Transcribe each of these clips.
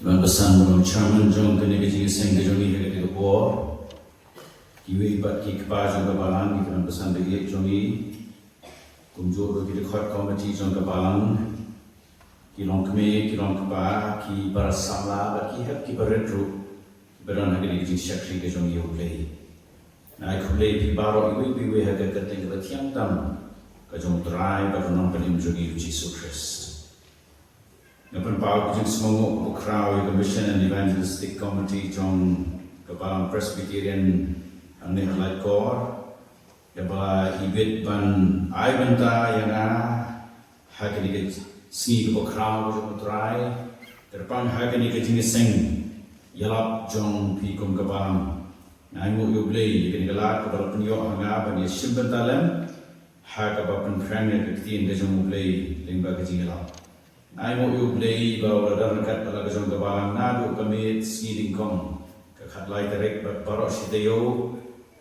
Iban pesan belum chairman jong kene ke jing seng ke jong ni ke ke por. Kiwe bat ki kpa jong ke balang ki iban pesan de ye jong ni. Kumjo ro ki khot committee jong ke balang. Ki long kme ki long kpa ki barasala bat ki hak ki baretru. Beran ha ke jing secretary ke jong ye play. Na ku play pi baro iwe ha ke teng ke tiang tam. Ka jong try ba non penim jong ye Jesus Christ. Napan pau kujing semongo bukrau Commission and Evangelistic Committee jong Kebalang Presbyterian ane halai kor yaba hibit ban ai banta yang hakini ke sni ke bukrau jong try terpan hakini ke jing seng yalap jong pi kum Kebalang nai mu yu blei ke galat ke bal penyo hanga ban ye simbantalem ha ka ba pen friend ke tin ke jong blei lingba ke jing yalap ai mo yu play bawa dan kat pada kejong kebalang nadu kami skiing kong ke khat lai terek baro sideo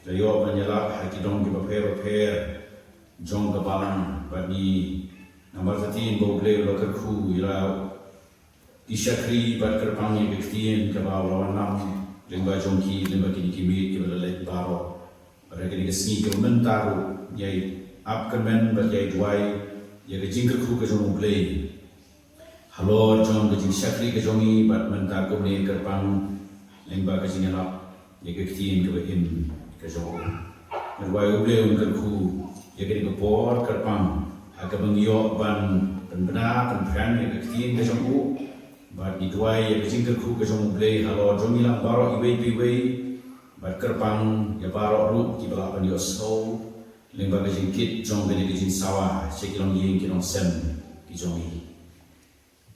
layo menyelap haki dong ki paper jong kebalang bani nomor 13 bo play lo ke khu ila isakri bat kerpangi ke ke bawa nam lingba jongki lingba kini kimi ki bala let baro pada kini ke ski ke mentaru yai up kemen bat yai duai ya ke jingker khu ke jong play Halo jom ke jing syakri ke jongi bat menta ko ne kerpang lengba ke jing alap ye ke tin ke im ke jong merwai uble ke khu ye ke ke por kerpang ha ke bangyo ban bena pen ye ke tin ke jong u bat ni tuai ye ke jing ke khu ke jong uble halo jongi lam baro iwe piwe bat kerpang ye baro ru ki bala ban yo so lengba ke jing kit jong ke jing sawa sekilong yin kilong sem ki jongi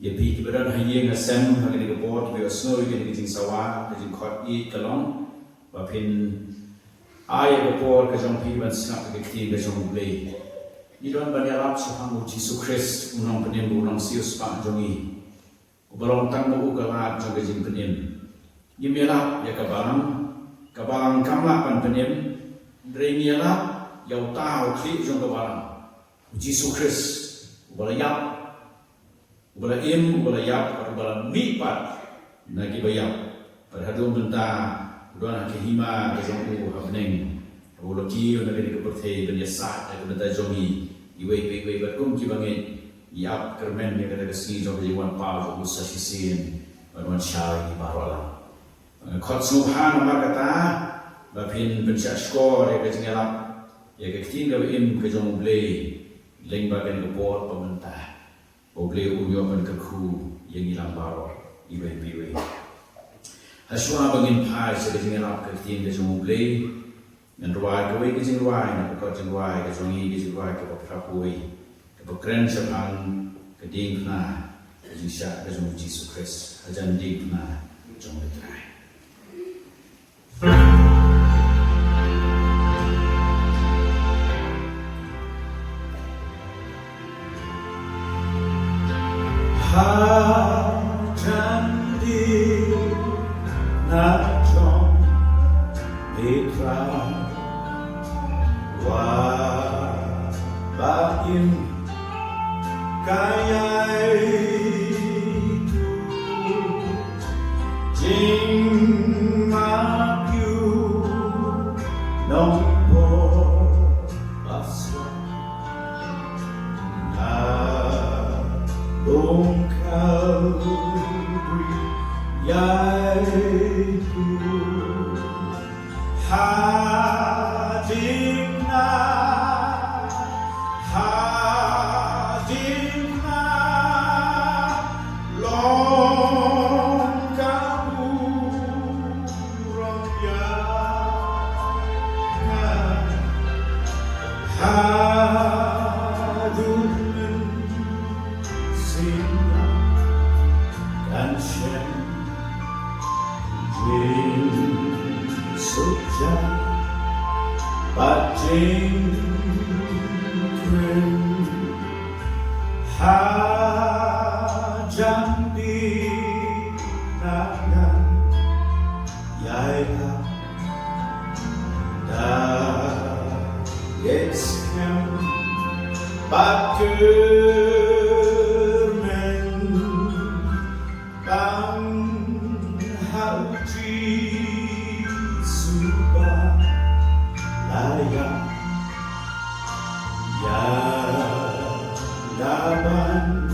ye pi ki beran haye ngasem ha ke bot be snow ke ni jing sawa ke jing khot i kalong ba pin ai ke por ke jong pi ban snap ke ti ke jong blei ni don ban ya lap sa hang Jesus Christ unong penem unong sius pa jong i ubalong tang mo ka la jong ke jing penem ni mela ya ka balang kamla pan penem dre ni la yau tao kli jong ka balang Jesus Christ ubalayap ubala im ubala yap ubala mi pat na ki bayap perhadum benta udana ke hima ke jongku habneng ubala ki na ke perthe ben yasa ke benta jongi iwe bakum ki bangen yap kermen ne ke si jong jiwan pa jo musa sisin wan shai barola khot subhan ma kata ba pin ben skor ke jingalap ya ke tin ke im ke jong blei leng ba ke bot pamenta Oble uyo ban ke khu yang ilang baro iwe biwe. Haswa bangin pai se ke ngalap ke tin ke jong oble ngan ruai ke we ke jing ruai na ko jing ruai ke jong i ke jing ruai ke pa pui ke pa kren chapang ke ding na ke jing sha ke jong Jesus Christ ajan ding na jong le trai. Hajandi na jong itra wa baim kayai tu jing ma kyu nong po aswa na Long Calvary, Yaiku, Hadimna, Long Kaburong Hadumen Singa dan Shem Jin Sukja Bajing Krim Hajamdi Nagan Yaya Da Yetskem Bakermen Bang Tuhan,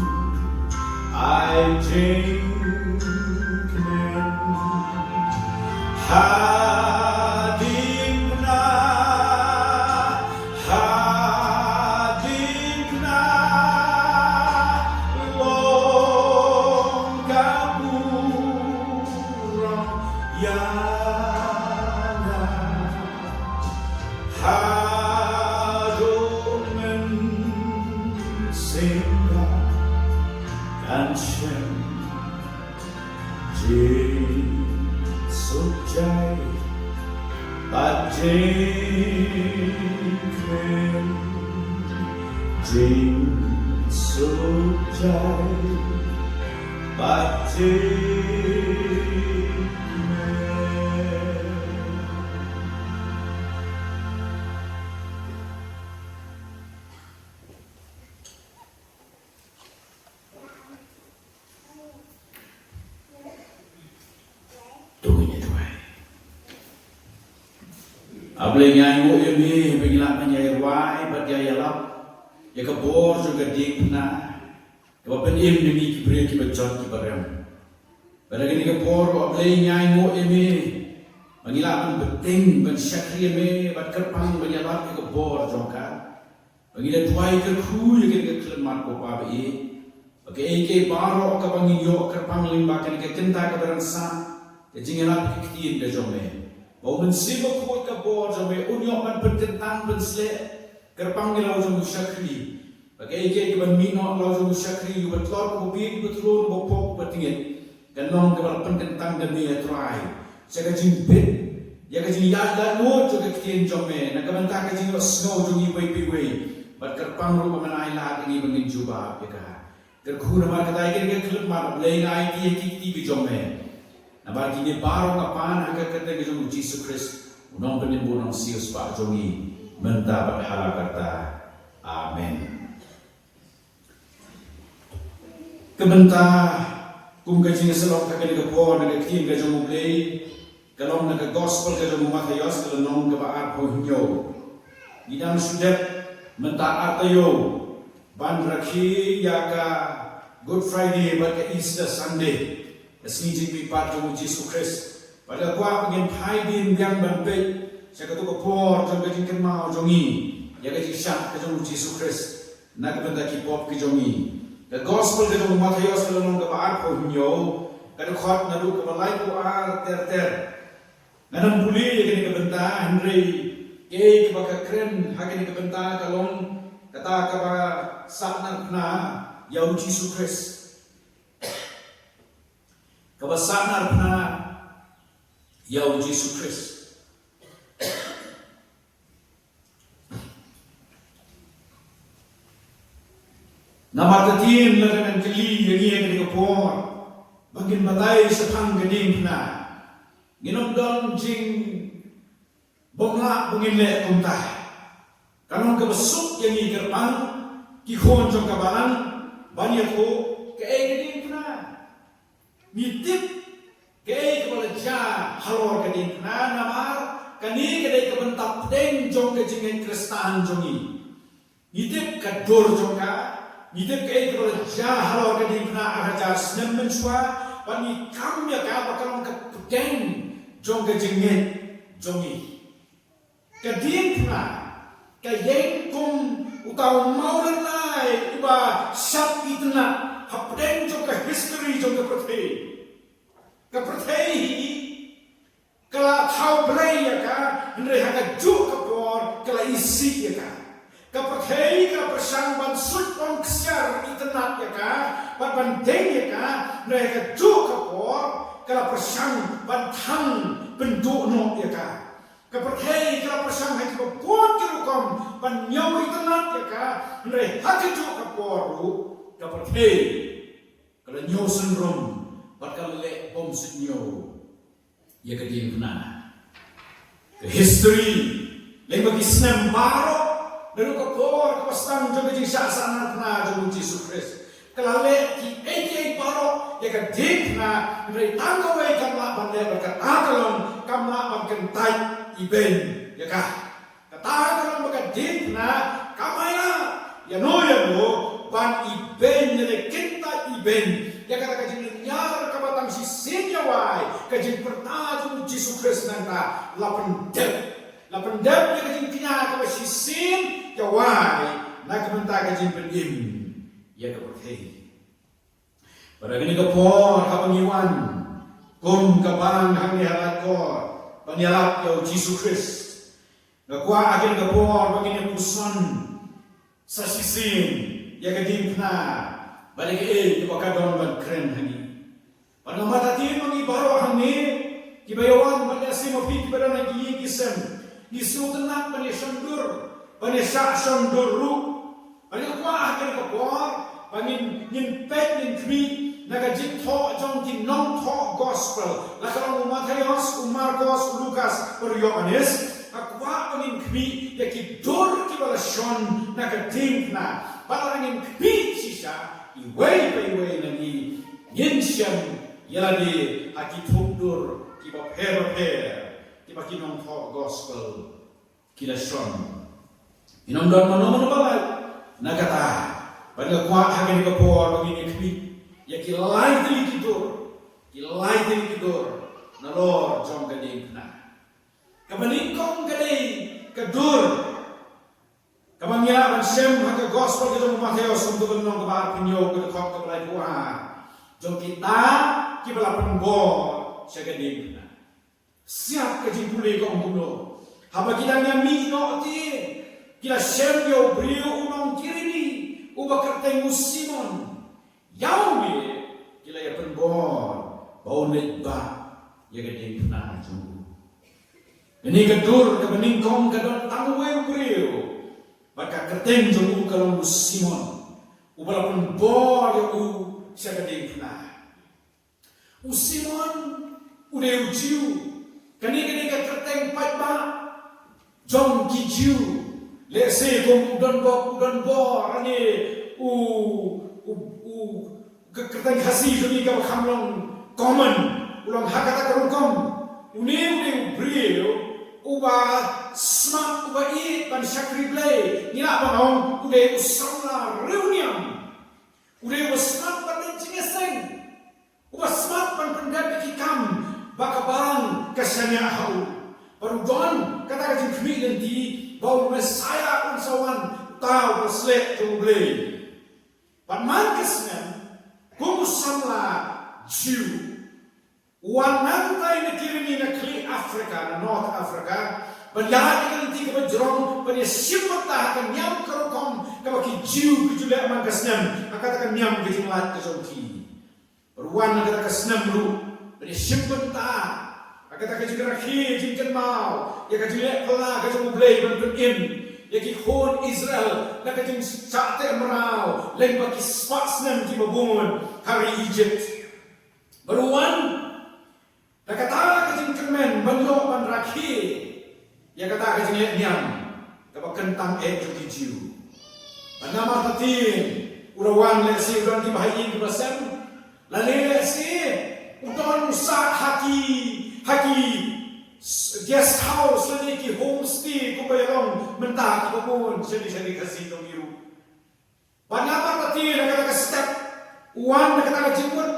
Aijingknen Hadimna Longkapurang Yana Hadomen Singa Kanshem Jin Sujai Bajingkren Jin Sujai Bajingkren. Tunggunya tuai. Ablay nyai mo yumi pagilap nyai wai bagay yalap. Ya kabor juga dikna. Kapan im demi kibri kibajat kibarem. Pada gini kabor ablay nyai mo yumi pagilap penting pensyakri yumi badkerpang banyalap ya kabor juga. Pagilap tuai kerku ya kini kelemat ko pabi. Pakai eke baro kapang iyo kerpang limba kini kenta kabarang sa. Jangan kekitian ke jome. Bau mensibuk kuat ke bor jome. Unyok man bertentang bensle. Kerpang lau jome syakri. Bagai ike keban minok lau jome syakri. Yubat lor kubir betul bopok bertingit. Kanong kebal pententang demi atrai. Saya kajimpit. Ya kajin yada no juga kekitian jome. Nakabantah kajin snow jome ibai-ibai. Bat kerpang rupa manai lahat ini bangin jubah. Ya kah. Kerkuna mar kata ikan ke kelep mar. Belai ngai tiye kikiti ke jome. Bagi ni baru kapan agak kata kita Yesus Kristus unang penimbun ng sius pa jongi mendapat halakata. Amen. Kebenta kung kajing selok kagani kapo nagakim kajong mublay kalong nagagospel kajong Matayos kalong kabaar po hinyo. Gidang sudet mentaat tayo bandrakhi yaka Good Friday baka Easter Sunday. Asnijing bipat jong Yesus Kristus. Pada kuat pengen haidin yang bantai. Saya kata kapor jong kajing kenmau jongi. Ya kajing syak kajong Yesus Kristus. Nak benda kipop kajongi. The gospel kajong Matayos kalong kabaar po hinyo. Kada khot nadu kabalay po ter. Nanang puli ya kini kabenta Henry. Kay kabaka kren hakini kabenta kalong kata kaba sakna na yaw Yesus Kristus. Kabasanar na yaw Yesus Kristus. Namatatin lang ang kali yang iya kini kapor. Bagin batay sa pangganing na. Ginumdong jing bongla bungile kuntay. Kanong kabasok yang iya kerpang. Kihon jong kabalan. Banyak ko kaaganing na. Mitip kay kepala halor kadin na namar kani kadai kebentak deng jong kejingan kristaan jongi mitip kadur jongka mitip kay kepala halor kadin na araja senam mensua pani kam ya ka bakal kedeng jong kejingan jongi kadin na kayeng kum utaw maulan nai iba syap itna hapdeng jong ka history jong ka pertei kala thau blai ya ka ndre haka ju kapor kala isi ya ka pertei ka persang ban sut on ksiar itnat ya ka ban deng ya ka ndre haka ju kapor kala persang ban thang bendu no ya ka pertei kala persang haki bon kirukom ban nyau itnat ya ka ndre haka ju kapor ru pertei kalau nyaw sendrom bakal le bom senyo ya kadin kena ke history le bagi senam baro lalu ke por ke pastang juga jing sasana kena jong Yesus Kristus kalau le ki eke baro ya kadin kena dari tangga we kamla bande berkat akalon kamla bangken tai iben ya kah kata akalon berkat din kena kamaya ya no ban iben ben ya kata kajing nyar kabatang si senyawai kajing pertajung Yesus Kristus nanta lapan dep ya kajing kinya kabat si sen yawai nak benta kajing penim ya kabat pada gini kapor habang iwan kum kabang hang nihalat ko panyalap yaw Yesus Kristus ngakwa akin kapor bagini puson sa sisin ya kadim na balik ibakadon ban kren hani pada matatin mangibaro hani kibayawan banyasi mafi kibara na giyigisem gisutenak banyasandur banyasandur ru ngakwa akin kapor bangin pet nin kmi nagajit tho jong ki non tho gospel lakarang Mattheus Markus Lukas Yohanes akwa angin kmi yaki dor ki bala shon nagating na balangin kmi sisa iway nani yenshan yaladi aki thukdur ki ba pher ki ba ki non tho gospel kila shon inomdon manono balai nagata pada kuat hakin kapor begini kmi ya kilai teli kidur nalor jom gading na kamaningkong gading kadur kamangya ban sem haka gospel kita Mattheus untuk benong kebar pinyo ke kok ke belai kuah jom kita kibala penggor segading na siap kajing pulih kong buno haba kita nyami no ti kita sem yo brio unong kiri ubah kerteng Simon yaumi kila ya penbon bau netba ya gede pernah jumpa ini kedur kebeningkong kedon tangwe brio maka kerteng jumpa kalau Simon ubah penbon ya saya gede pernah Simon udah ujiu kini kerteng patba jom kijiu lese kong udan bo ani kerteng kasih juni ka kamlong common ulang hakata karungkom uni brio uba smart uba i ban shakri play nila banong ude usangla reunion ude smart ban cingeseng uba smart ban pendat kikam bakabarang kasanya hau baru don kata kajing kmi nanti bau Messiah unsawan tau berselek jumble. Pan mankesnya kumusamla Jew. Wanantai na kirimi na kli Afrika na North Africa. Banyak nanti keberjong pada siapa akan nyam kerokom kabaki Jew kejulek mankesnya akan nyam kejinglat kejongki. Perwan kata kesnam lu pada siapa kata kajigara khi jingkan mau ya kajilek pela kajung blay berpenim ya ki khon Israel na kajing sate merau lain baki spatsnem di babun hari Egypt beruan na kata kajing kemen banyo ban rakhi ya kata kajing nyam kabak kentang juki jiu nama tatin urawan lesi udan di bahayin di basem lalu lesi udan usak haki guest house lagi ki homestay ko bayarong mentah ki babon sedi kasih dong iru banyak tadi nak step uan nak jemput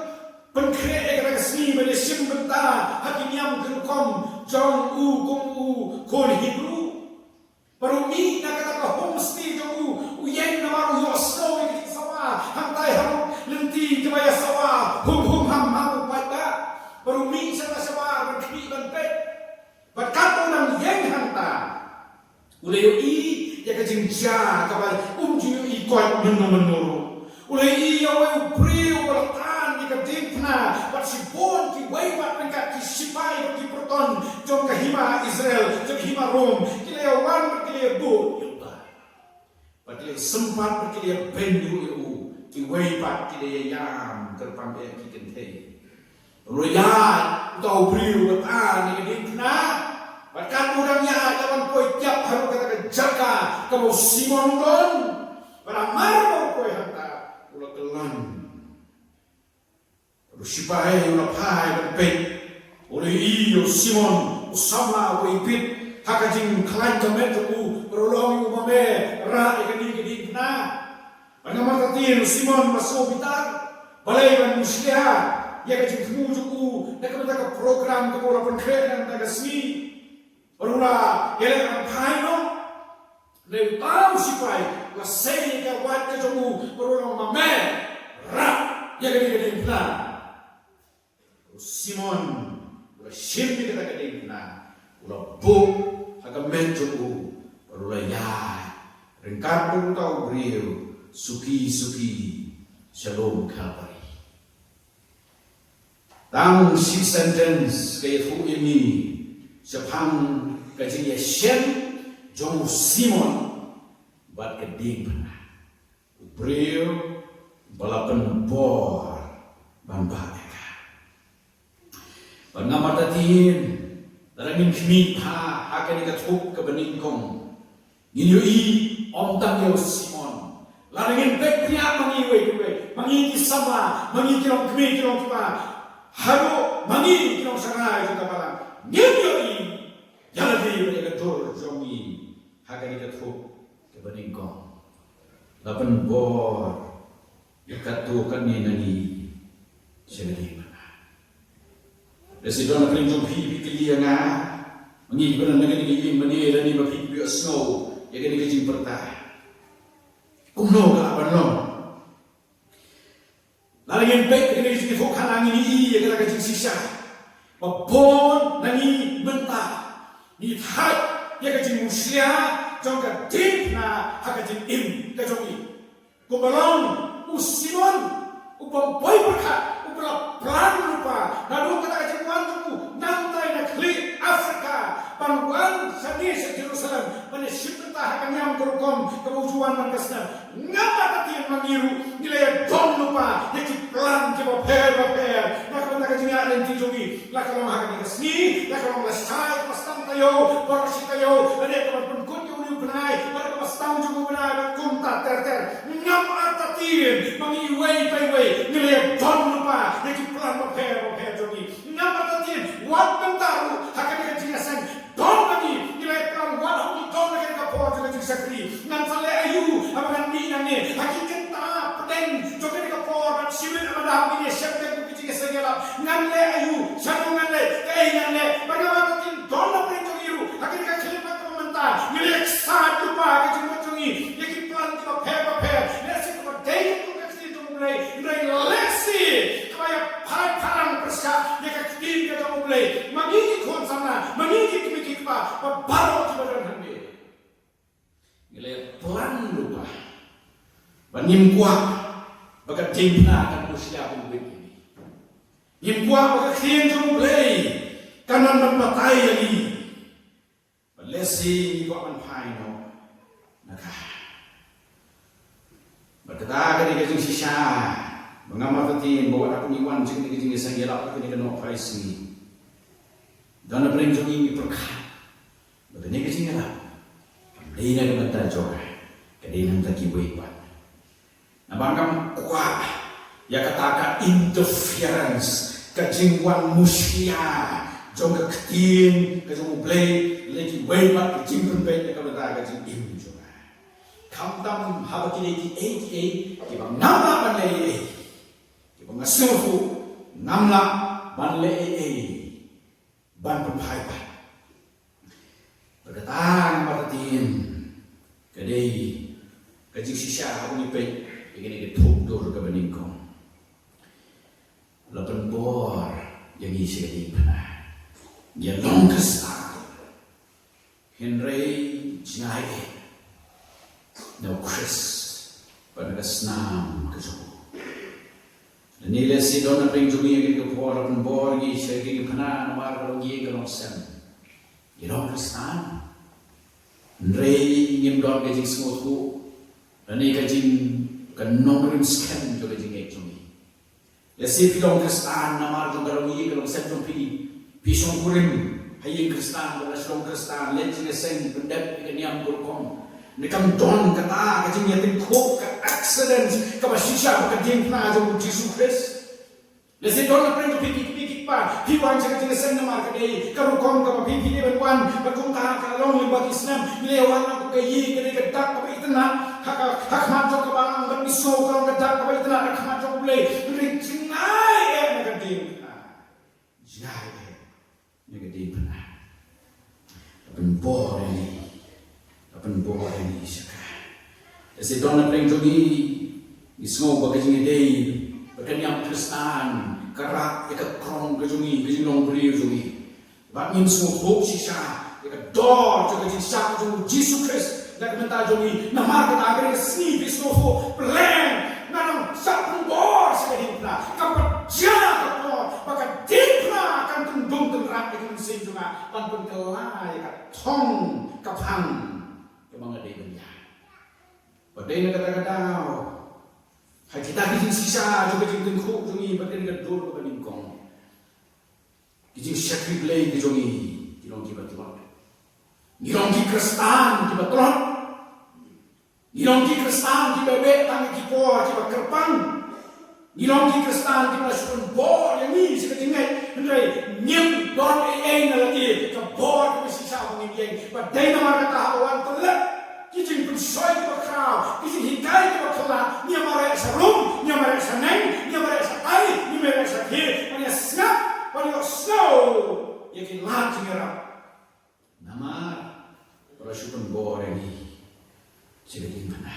penkre nak sini pada sim mentah haki nyam kerukom jong gong kon Hebrew baru mi nak homestay jong uyen namaru yosno ki sawa hantai haru lenti ke baya sawa hum ham pada baru mi sama berkini pet berkata nang yang hanta ulai ya kajing ja kabai umju ikot menuru ulai ya wei brio bertan di kadipna bat sibon ki wei bat dekat ki sipai ki perton jom ke hima Israel jom hima Rom kile wan kile bu yuta padle sempat kile bendu ki wei bat kile yam terpang ki kentei royal tau beriu betan ni dikna bahkan mudahnya jangan koi tiap hari kata jaga kamu Simon don pada marmo koi hantar ulah telan rusipai ulah pai berpet oleh iyo Simon usama wipit hakajing klan jamet tu berolong umame ra ikadi dikna pada mata tin Simon masuk bitar balai ban muslia ya ka jing mu juku na ka ka program ka ora pon kre na ka si orula ele an phai no le tau sipai la sei ka wat ka juku orula ma me ra ya ka ni ka Simon ula shimmi ka ka ding na ula bu aga men juku orula ya rengkat pun tau beriu suki shalom Calvary. Tang si sentence kaya fu ini sepang kajing ya shen jong Simon bat keding pernah beriu balapan bor bamba eka. Pangamatatin darangin kmi pa akan ikatuk kebeningkong ngiyui om tang yo Simon larangin peknya mangi sama mangi kirong kmi kirong pa haro mangi kirong sangai kita malam ngiyui jaladi mereka dor jongi akan ikatuk kebeningkong lapan bor yakatu kami nani segede mana residon kering jompi pikili nga mangi beran dengan ini mani rani bapi bio snow ya kini kecing pertah kumno kalaban lo lalu yang baik kini kecing fokan angin ini ya kena kecing sisa babon nangi mentah ni thai ya kecing musya jongka dim na hakajing im kajongi kubalong usimon upang boy berkat upang pelan lupa nadu kata kecing wantu nantai na klik Afrika pangguan sani se Jerusalem mana syukur akan yang berkom kebujuan mangkasna ngapa tadi yang mengiru nilai don lupa yang pelan coba per nak kata kecing ada yang dijungi lah kalau akan dikasih lah kalau lesai pasang tayo porsi tayo ada yang pun kunjung benai pada pasang juga benai kunta ter ngapa tadi mengiwei paiwei nilai don lupa yang pelan per jungi ngapa tadi wat bentaru akan dikasih sen don lagi nilai pelan wat hoki don lagi kapor juga sakri nan sale ayu abakan ni nane hakikat ta pedeng juga di kapor dan siwin amada ini syekh ku kecik segala nan le ayu satu nan le kai nan le bagaimana tin don apa yang iru hakikat kalimat pemerintah nilai satu pa kecik macungi yaki pelan kita per lesi ku dei ku kecik tu mulai lesi kaya parang persa yaki tin ka mulai mangiki kon sana mangiki kimiki pa baru kita dan hande nilai pelan lupa banim kuat baga timpna kan usia pun begini nim kuat baga kien jom play kanan mempatai lagi balesi ko an paino naka berkata kali kajing sisa mengamati bawa aku iwan jeng kajing sang gelap aku ni kena paisi dan apa yang jongi perkat betulnya kajing gelap Dina kemata juga, kadang tak kibuipan. Nabangkam kuat, ya katakan interference, kejingwan musia, jongga ketin, kejong play, lagi buipan kejing pembek, ya kemata kejing im juga. Kamtam haba kini di kibang namla banlei, kibang ngasufu namla banlei, ban pemhaipan. Berkatan matatin kadai kajik sisa aku ni pe begini ke thuk ke beningkong lapan bor yang isi di mana ya longkes Henry Jai no Chris pada kesnam kejogo nilai si dona pring jumi yang ke bor lapan bor gi segi kana namar kalau gi kalau sen Irong Kristan, Rey ingin doang kajing semua tu, dan ini kajing kan nomor scan juga kajing eksomi. Lesi Irong Kristan nama tu kalau ini kalau saya tu pisong kurim, haying Kristan kalau Irong Kristan, leci keseng pendek ikan yang berkom. Nekam don kata kajing yatim kok ke accident, kabasisha kajing pernah jauh Yesus Kristus. Lesi don apa yang pikir pa, piwan jaga jaga sen nama kadai, karukom kapa pipi ni berwan, berkum kah kalong libat Islam, lewan aku kayi kadai kedak kapa itna, hak mat jok kapa ang bermiso kalau kedak kapa itna hak mat jok boleh, bor ini, saka. Ese dona preng jogi, ismo bagajing day, baganyam Kristan, karak eka krong gajungi, gajing brio jogi. Bat nim semua hope sisa, eka dor jogi sisa jogi Jesus Christ, nak minta jogi, namar kita agak sini bisnovo plan. Nanang sapung bor sekehipna, kapat jana kapor, pakai dipna kan tundung tenrak dengan sing juga, tanpun kelai kat tong kapang, kemana dia benda. Padahal kata-kata, hai kita kijing sisa juga kijing tengkuk jungi, padahal kat dor bukan ingkong, kijing syakri belai kijungi, kijong kibat telot, kijong Kristan kibat telot. Nilong ki Kristan ki bebek tangi ki por ki kerpang. Nilong ki Kristan ki masukun bor yang ni seketingai hendai nyem don na lagi ke bor ki sisa bungi yang badai nama kata awan telak kijing pensoi ki bakrau kijing hikai ki bakala ni amare sarum ni amare saneng ni amare sakai ni amare sakhi ni snap ni snow yakin lat ngira nama rasukun bor ini jadi mana?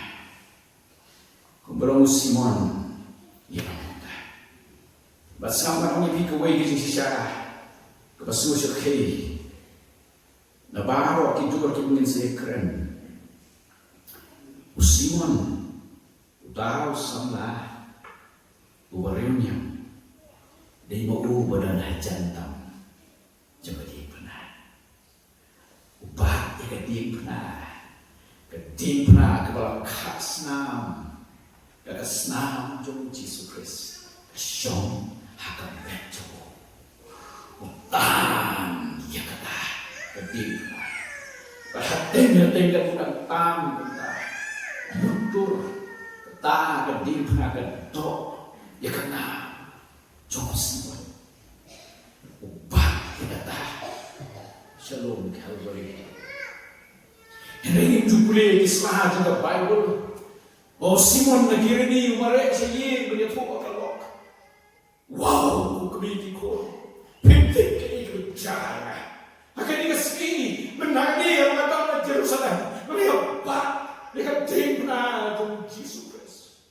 Kumpulan Simon, ya mana? Basam orang ini kawai kijing sisa, kepasu syakhi. Nabaro kita juga kibungin sekeren. Simon, utara samlah, ubarionya, dia mau badan jantam, coba dia pernah, ubah dia pernah. Kedipna kepala kasnam, kakasnam jom Jesus Christ, kasyong hakam bejo, utan ya kata kedipna, perhatian bukan tam kita, mundur kata kedipna kedok ya kena jom semua, ubah ya kata, shalom Calvary. Ini jumlah Islam juga Bible. Oh Simon negeri ni umare saya punya tuh kalau, wow, kebiti ko, penting itu cara. Akan ini kesini menangi yang kata Jerusalem, mereka pak, mereka terima dengan Jesus Christ.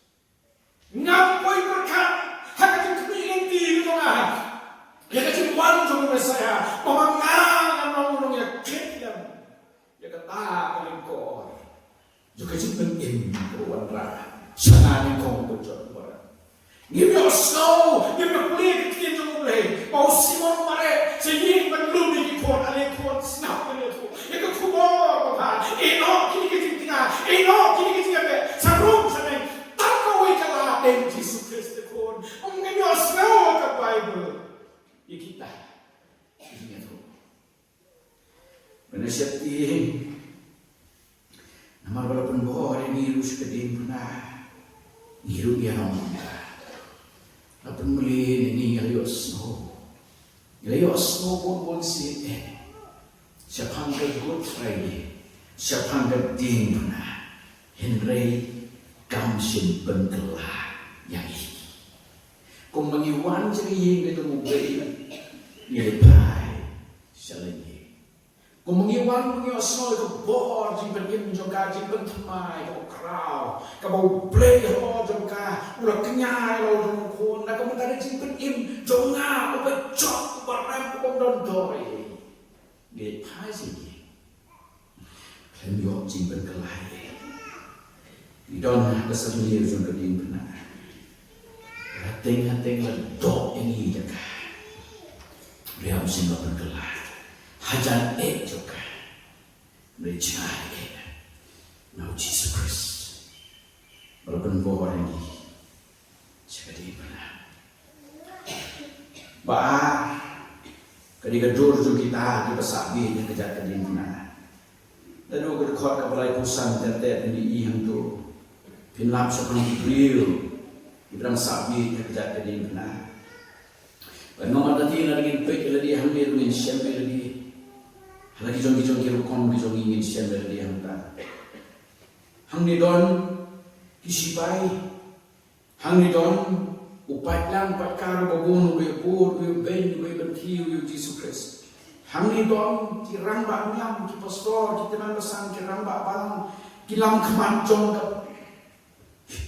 Ngapai berkat, akan kebiti itu tengah. Yang kecil wan juga saya, memangang orang yang ketiam. Ya kata kalingkor juga jemput keruan rah sangat kau bocor barang give me snow give me play kita juga boleh mau Simon mare sehingga belum dikor alekor snap itu ya kekubur bapak kini kita be sarum sampai tak kau ikalah dan Jesus Kristus kor give me snow ke Bible ya kita ini tu penasihat ini, nama walaupun bohor ini lulus kedim pernah, niru dia orang, walaupun mulai ini ngelios pun sih, siapa angkat Good Friday, siapa angkat ding pernah, Henry kamsin pentelah yang ini, kau mengiwan ceria itu mungkin, nilai selain kung mengiwan mengiosno itu bohor jimpen imjoka jimpen temai kau krau kau play ho jomka ulah kenyai lo jomkun nak kamu tadi jimpen im jonga kau becok barang kau dondoi dia pasti hendak jimpen kelai idon kesemir jomka jimpen hateng ledok ini jaga dia mesti berkelai hajan juga mencari now Jesus Christ walaupun bohor ini seperti mana bah ketika jujur kita di pesabi yang kejadian di mana lalu kedekot kepala pusat tertet ini yang tu pinlap seperti beliau di dalam sabi yang kejadian di mana nomor tadi lagi pek lagi hamil dengan siapa lagi lagi jong kira kon jong ingin siapa lagi hamil hang ni don kisipai hang ni don upat lang upat karo babon uwe pur uwe ben uwe berkiu uwe Jesus Christ Hamni dom ki ramba nyam ki pastor ki teman besan ki ramba balang ki lam kemat jong ke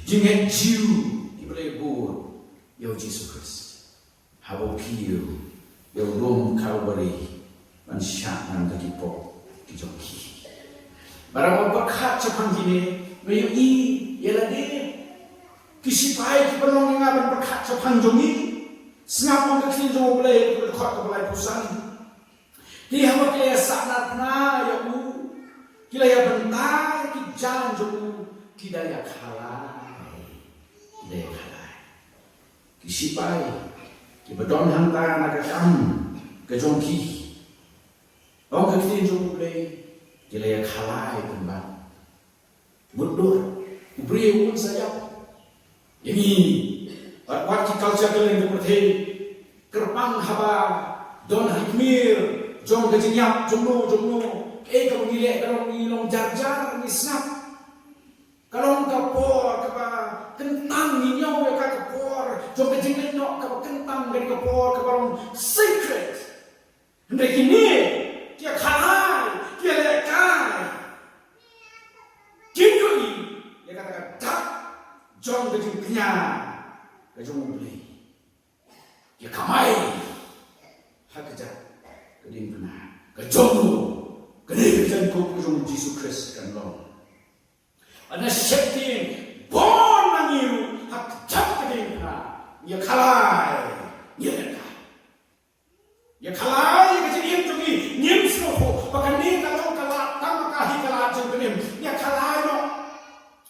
jingen jiu ki boleh bur yo Jesus Christ habo kiu yo rom Calvary man syak nan ki pok ki jong ki barang berkat cepang gini mayu i yelade ki sipai ki penong ngaban berkat cepang jongi sengap mong ke jong boleh berkat ke boleh pusan dia hamba kila sanat na ya u kila ya bentar ki janjo kila ya kalai ki sipai ki bedon hantar na kam ke jongki ong ke tin jong boleh kila ya kalai pemban mundur ubri un saja ini wat ki culture kelen ke kerpang haba don hikmir jom ke jinyap jomno ka ngile ka ngilong jar ni snap kalong ka por ka kentang ni nyaw ya ka por jom ke jinglet no ka kentang dari ka por ka barong secret ndek ini kia kalai kia lekai kinjui ya kata tak jom ke jingknya ka jom beli ya kamai hakajat keding benar, kejomu, keding jangkau kujung Jesus Christ kan lo. Ada syaitan bon nangiru hak jam keding benar, ya kalai, ya kalai kejadian tungi nyim sloho, bahkan ni kalau kalah tamak kahi kalah jam keding, ya kalai lo.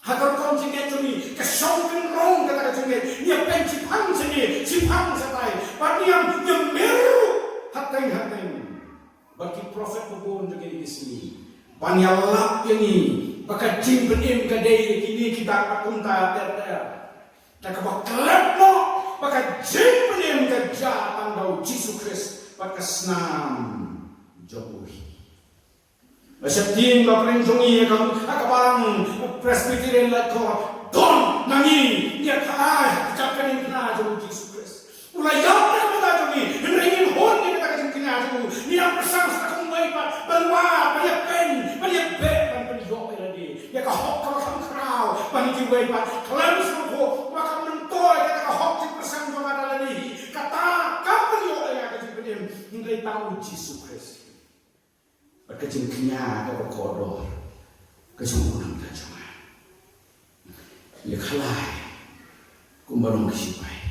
Hakar kau jingga tungi kesongken rong kata kejadian, ya pencipang sini, cipang satai, padiam yang meru hateng. Bagi Prophet pun juga di sini. Banyalap ini, baka jing benim kadai kini kita pakunta ter. Tak kabak kelap no, baka jing benim kerja tandau Jesus Christ, baka senam jokowi. Masyad ting baka renjongi kang akabarang Presbyterian lakor don nangi niya kai kecapkan yang kena jokowi Jesus Christ. Ulai yang nak kata jokowi, hendraingin hon ni kata kecapkan ni ang bersama sa kong maipat balwa banyak pen banyak bet banyak yok tadi ya kahok kang kraw banyak maipat kelam suko maka mentoy kata kahok di bersama jomada lagi kata kapan yok ya kecil bedim hingga tahu Jesus Christ berkecil kenya ke kodor kesempurnaan kacau ya kalai kumbarong kisipai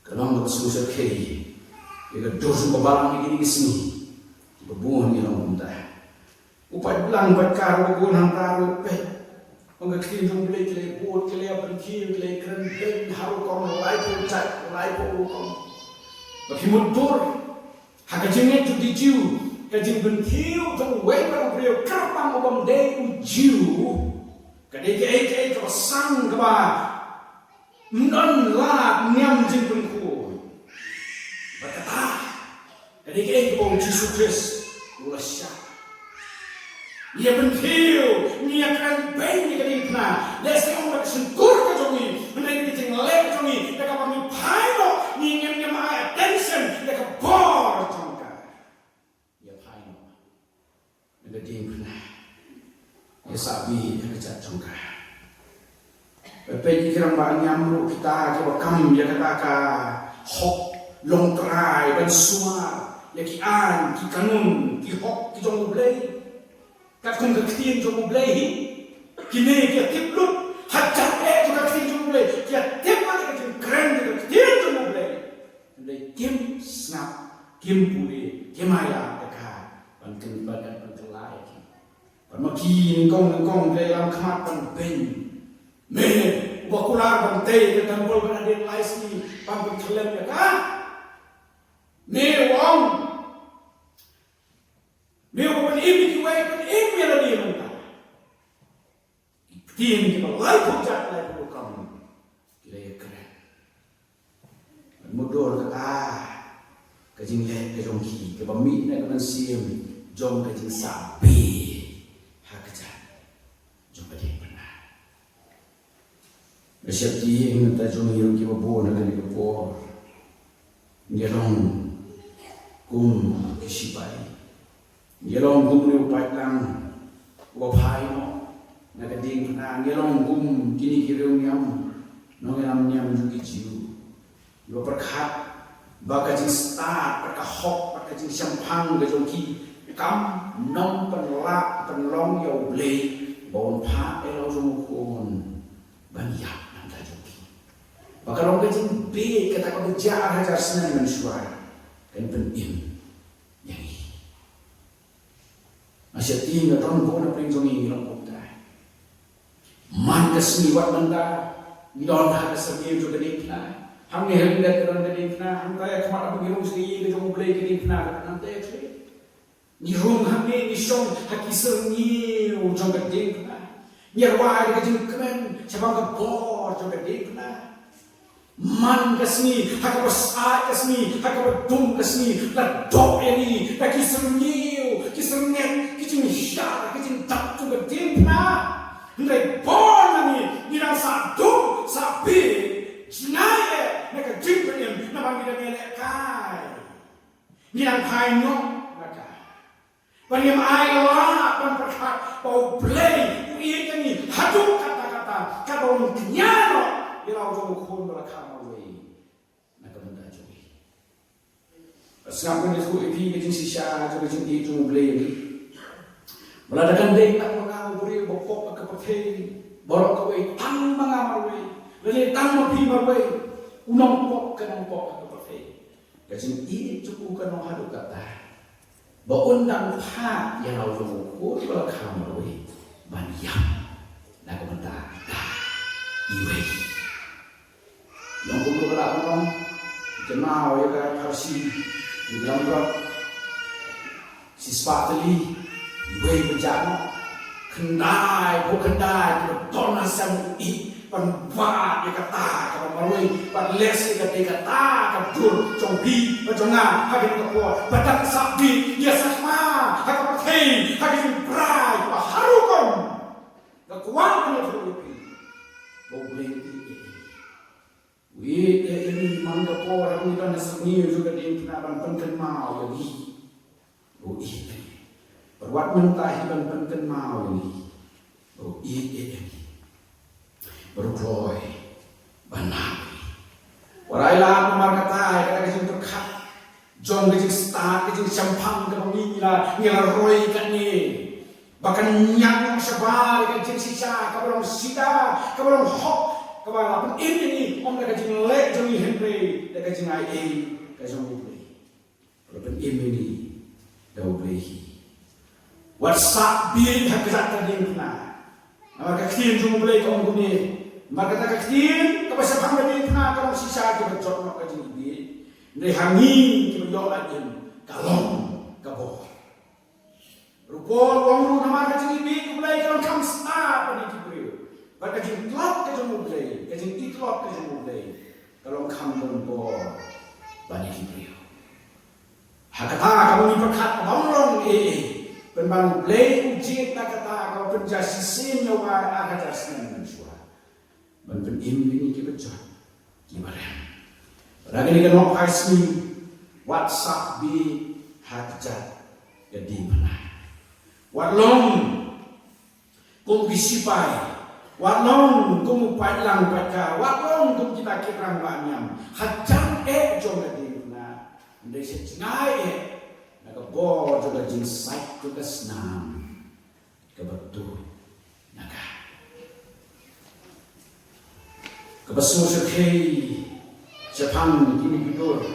kalau susah kiri ia dosa babalang ini sini berbuah ni orang muda upat belang bakar berbuah hantar pet mengerti jom boleh kelai buat kelai berkir kelai keren dan haru kau mulai pucat mulai pukul bagi mundur hak jengnya tu dijiu kajing berkir jom weber beliau kerpang obam day ujiu kadai ke kau sang keba non lah nyam jeng berkir berkata, ketika itu Jesus Christ ulas siapa? Ia bentil, ia akan banyak keringna. Lesi orang bersentur ke jongi, mereka tinggal jongi. Mereka panggil paino, ia nyamai attention, mereka bor jongka. Ia paino, mereka diingna. Ia sabi yang kejat jongka. Pergi kirang bang nyamru kita kebakam ia katakan hok. Long try dan suar ya ki an ki kanun ki hok ki jong blei kat kung ka tin jong blei kini ki tiplut hatta tu ka tin jong blei ki tipmat ki kren ki tin jong blei blei kim snap kim puli kimaya ka ban kin badan ban kelai ki ban maki ngong blei lam khamat ban ben me wakular ban te ke tambol ban adin laisni ban kelem ya ka Mewang, mewang ini kiwai pun ini yang dia minta. Tim kita lagi pucat lagi bukan, kira keren. Mudur kata, kajing leh kajong ki, kebami nak mensiam, jom kajing sapi, hakjat, jom kajing benar. Masyarakat yang minta jom hirup kibabu nak kali kepor, dia long. kisipai. Yelong gum ni upai lang wapai no nagading na yelong gum kini kiriu nyam no nyam jugi jiu. Iba perkat baka jing start baka hok baka jing champang ga jong ki kam nom penlak penlong yau blei bon pa elo jong kon banyak nanda jong ki. Baka long ga jing be kata ka bejar hajar senan mensuara kan penim yang masih tinggal tahun pun apa yang jongi hilang kota. Man kesini wat manda, don ada segi juga dikna. Hamni hendak kerana dikna, hamtai kemat apa birung segi ke jong play ke dikna, hamtai kle. Ni rung hamni ni song haki serni jong ke dikna. Ni arwah ke jong kemen, cabang ke bor jong ke dikna. Man kesini, hak besar kesini, hak bedum kesini, la dok ini, la kiserniu, kisernet, kicing syar, kicing tak tu bedimna, ndai bon ni nang satu, sapi, jinai, nak jimpenim, nampak kita ngelak kai, ni nang kai no, maka, banyam ayah, ban perkat, bau play, uiat ni, haduk kata-kata, kata orang kenyano. Irau jom khon berakam away, nak benda jogi. Sekarang ni tu ipi kecing sisa, jogi kecing di jom beli ni. Meladakan dek nak mengamu beri bokok ke pekei, borok away, tang mengamu away, lele tang mapi away, unang pok ke pekei. Kecing ini cukup ke nong hadu kata. Baundang pat yang irau jom khon berakam away, banyak nak benda iway. Yang kumpul berak orang kenal ya kan harsi di dalam berak si sepateli iway berjana kendai bukan kendai betul nasam i penbat ya kata kalau marui les ya kata kabur jombi bajonga hakim kapua badak sabdi dia sakma hakim pakai hakim berai harukom kekuatan yang terlalu boleh ini mangga por aku kan seni juga di penaban penken mau lagi. Oh ini perwat mentah dan penken mau lagi. Oh ini berkloy benar. Warailah pemarkatai kata kecil terkat. Jom kecil start kecil champang ke pemila ngira roy kan ni. Bahkan nyang sebal kecil sisa kabarong sida kabarong hok. Kawan ini om mereka jeng lek jeng Henry, mereka jeng ai, kajong boleh. Kalau ini dah boleh. WhatsApp biar hak kesat tadi kena. Mereka kini jeng boleh kau guni. Mereka tak kini, kau pasal pang tadi kena kalau sisa kita jod nak kajeng biar. Mereka angin kita jod lagi kalong kabor. Rupor wang ru nama kajeng biar kau boleh kalau kamu start pada kita. Bagi kajing klop kajing mulai, kajing iklop kajing mulai. Kalau kamu bor banyak hibriu. Hakata kamu ni perkat banglong penbang mulai uji tak kata kau penjasi sin nyawa akan jasnan manusia. Banpen ini kita jod gimana? Lagi ni kan mau kasih WhatsApp di hajat jadi mana? Watlong kung bisipai. Walong kum padlang pada, walong kum kita kirang banyam. Hajang jom lagi na, ndai secengai nak bor juga jinsai juga senam, kebetul naga. Kebesul sekali, Jepang kini tidur,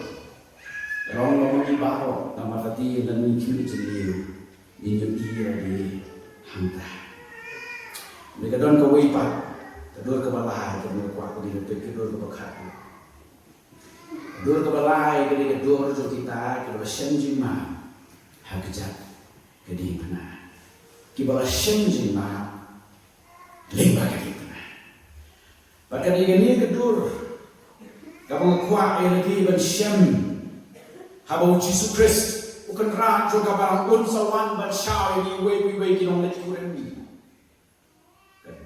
orang baru nama tadi dan kini jeliu, injut dia di hantar. Mereka don ke wipat, kedua ke balai, kedua ke aku di depan, kedua ke bekat. Kedua ke balai, kedua ke kita, kedua senjima, hajat, kedua benar. Kibala senjima, lima kedua benar. Pada ini kedua, kamu kuat lagi bersem, habau Yesus Kristus, bukan raja kabarang unsawan bersau ini, we kinong lecuran ini.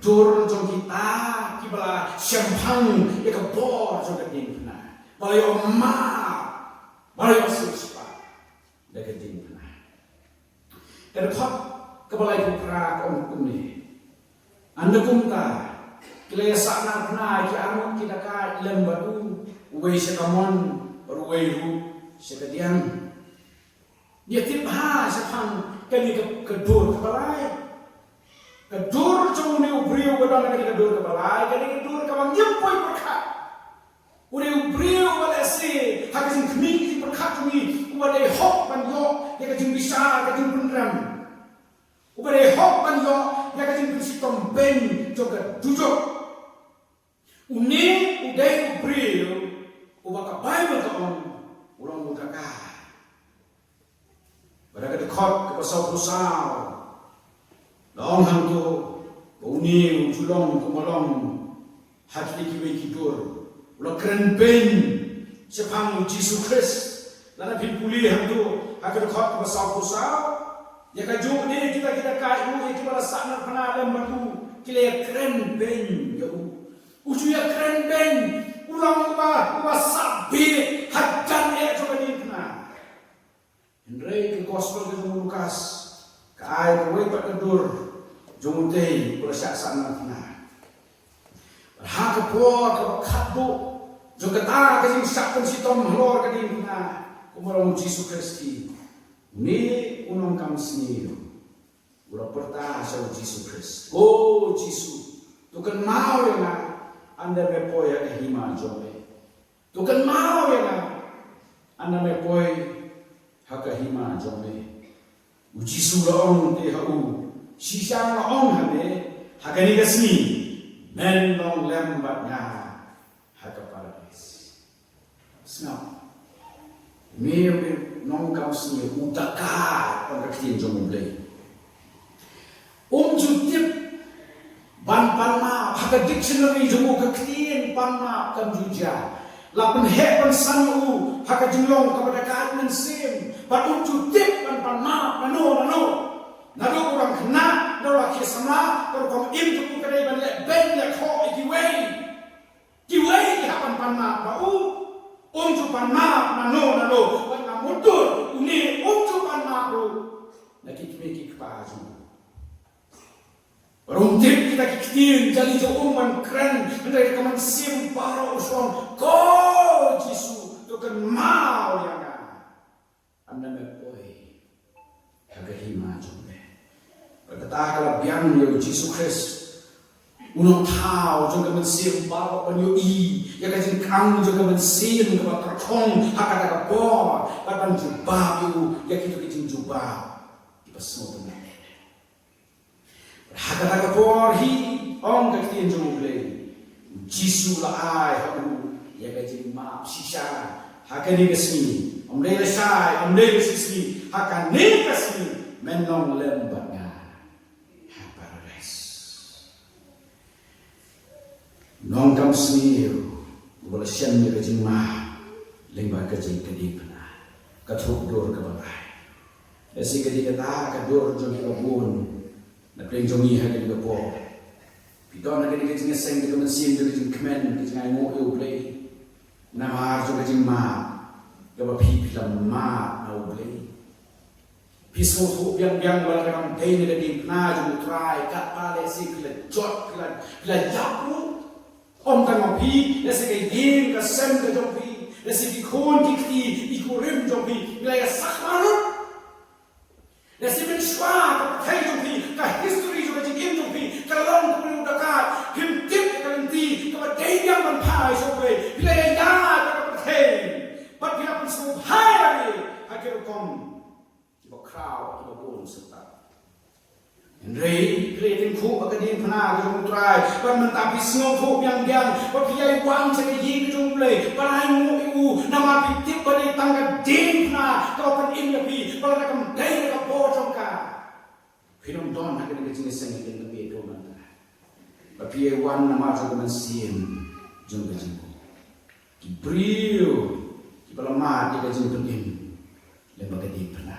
Dur jom kita kibala champang ya ke bor jom ke ding na balai oma balai suspa dah ke ding Kerkhot kebalai pukra om ni. Anda kumta kile sakna pna ki anu kita ka lembatu uwe sekamon uwe ru sekadian. Dia tibha sepang kali kedur kebalai. Kedur cuma ni ubriu badang kali kedur kebalai kali kedur kawang nyempoi berkat. Udah ubriu balesi hakizin kemiki berkat ni udah hok banyo dia kajin bisa kajin penram. Udah hok banyo dia kajin bisi tomben juga jujur. Uni udah ubriu ubah ke Bible kawan ulang muda kah. Pada kedekot ke pasal-pasal Laong hang tu uni ujulong kumalong hati kiwe kidur ulah keren ben sepang Yesus Kristus lana pipuli hang tu akan kedekot ke pasal-pasal ya kajung ni kita kai itu pada sakna pernah dalam batu kile keren ben ya uju ya keren ben ulang ubah sabit hajan ya coba ni kena Henry ke gospel ke Lukas ke ai ke wei pat kedur jomutei pula syak sana kena ha ke po ke khatbu jo kata ke sing sak pun sitom lor ke din kena kumorong Yesus Kristus ni unong kam sini ura perta sa Yesus Kristus oh Yesus tu kan mau ya anda mepoya ke hima jome tu kan mau ya anda mepoy haka hima jome Yesus laong te hau sisa laong hane haka ni kasni men long lembatnya haka paradis snap mir nong kam sni utaka pangkatien jome blai jutip ban panma haka dictionary jomo kakien panma kan juja lapan hepan sanu haka jumlong kepada kaatmen sim patun jutip ban panma nano orang kena nora kisama kalau kom im tu kadai ban le ben le kho kiwei hapan panma bau tu panma nano ban mutur uni tu panma bro nakik meki kepaju Rumtip kita kitin jadi jo uman keren dari kaman sim paro usong ko Yesus tu kan mau ya kan anda mepoi haga hima jombe berkata kalau biang yo Yesus Kristus unong tau jo kaman sim paro panyo i ya kan kang jo kaman sim ke terkong hakada ka po papan jubah yo ya kitu kitin jubah di pasmo tu Hakata kapor hi ong kaktiin jumble Yesus la ai habu ya gaji maaf sisa hakani kasmi om le sai om le sisi hakani kasmi menong lembatnya ha paradise nong kam sni bola sian ni gaji ma lembat gaji kadipna kathuk dor ka balai esi gadi kata ka dor jong kabun na pleng jongi ha ke po pidon na ke ke sing ke mesin ke kemen ke ngai mo eu play na mar jo ke ma ke ba pi lam ma na u play piso ho biang bala kam dei ne ke na jo try ka pa le si ke jot la japu om ta ma pi le se ke yin ka sem ke jo pi le se ki kon ki i ko rim jo pi la ya sakmaru le se ben schwa ka thai jo pi ka history jo ke im jo pi ka long ku da ka kim tip ka ti ka dei yang man pai so pe la ya ka thai but we have so high ha ke kom ki ba crowd ki ba bon sata Rei creating khu akadin phana ke jong trai ban man ta bisno khu byang ba phiyai wang che ke yin jong le ban ai mu u na ma pi tip ba ni tang ka din phana ka pan in ya pi ba ka kam dai ka bo jong ka phinom don ha ke ni ke sing ke ni pe to man ta ba phiyai wang na ma jong man sim jong ke jing ki brio ki ba ma di ke jing pen in le ba ke di phana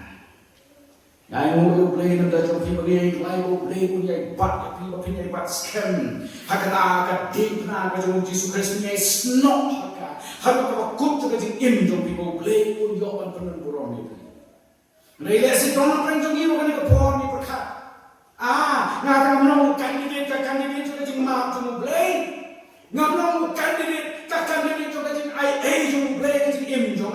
Ngai mo play na da jong pi ba ngai ngai mo play mo ngai bat pi ba pi ngai bat scam hakata ka deep na ka jong Jesus Christ ngai snot haka haka ka kut ka jing in jong pi mo play mo yo ban panan burom ni Nilai si dona prenjong ini bukan kepon ni perkat. Ngakak menang kandidat juga jeng maaf jeng blay. Ngamnong kandidat juga jeng IA jeng blay jeng im jeng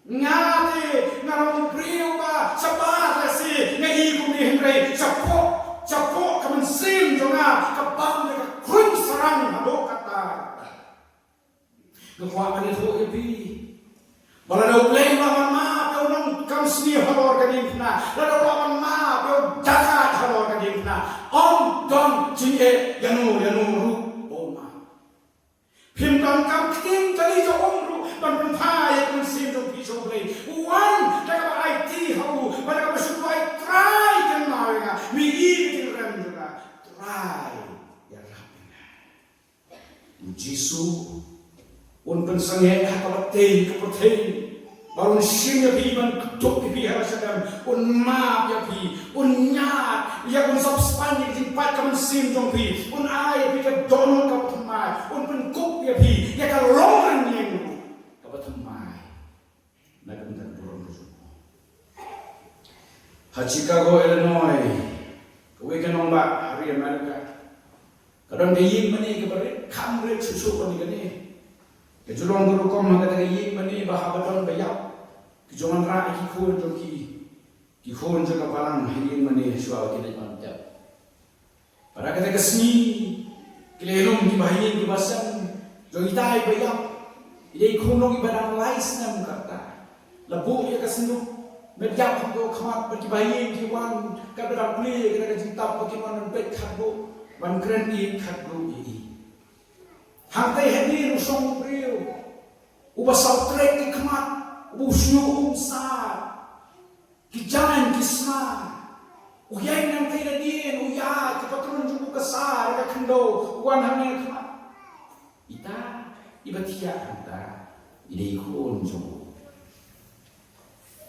Ngati ngarong priu ba sabat lesi ngai kumi hindrai capok kamen sim jeng kabang dekat kun serang habok kata. Kekuatan itu epi. Walau blay lawan ma peunong kam sni halor kadimna. Lalu lawan ma peu dakat halor kadimna. Om don jinge yanu ru oma. Pimdon kam king kali jo omru ban pai kun sim jo piso blay. Wan dapat IT hau pada kam suai try kan mawinga. Mi i ram juga try ya rapina. Jisu un pensangnya kapateng baru sinya piman ketuk pipi harasadam un maaf ya pi un nyat ya un subspan di tempat kaman sim jong pi un ai pi ke donol kapatemai un penkup ya pi ya ka longan yang kapatemai na kebentar dorong ke Chicago Illinois kowe ke nombak hari Amerika kadang dia yin mani ke bare kamre susu kan ni Kejulong guru kom hangga tagai mani bahabaton bayap. Kejongan ra ki khon jo ki khon jo kapalang hin mani suaw ki depan jap. Para kata kesni kelelong ki bahin ki basan jo itai bayap. Idei khonong ki badang lais nam kata. Labu ya kasnu medjap ko khamat ki bahin ki wan ka badang ple ka jintap ki wan bet khatbo wan kren ki khatbo i. Hantai hadir usong brio, ubah sautrek ke kemat, ubah umsar, kijalan kisma, uyai nang kaya dien, uyai kepaturun jubu kesar, ka kendo, uan hamil kemat. Ita, iba tiak anta, ide ikun jubu.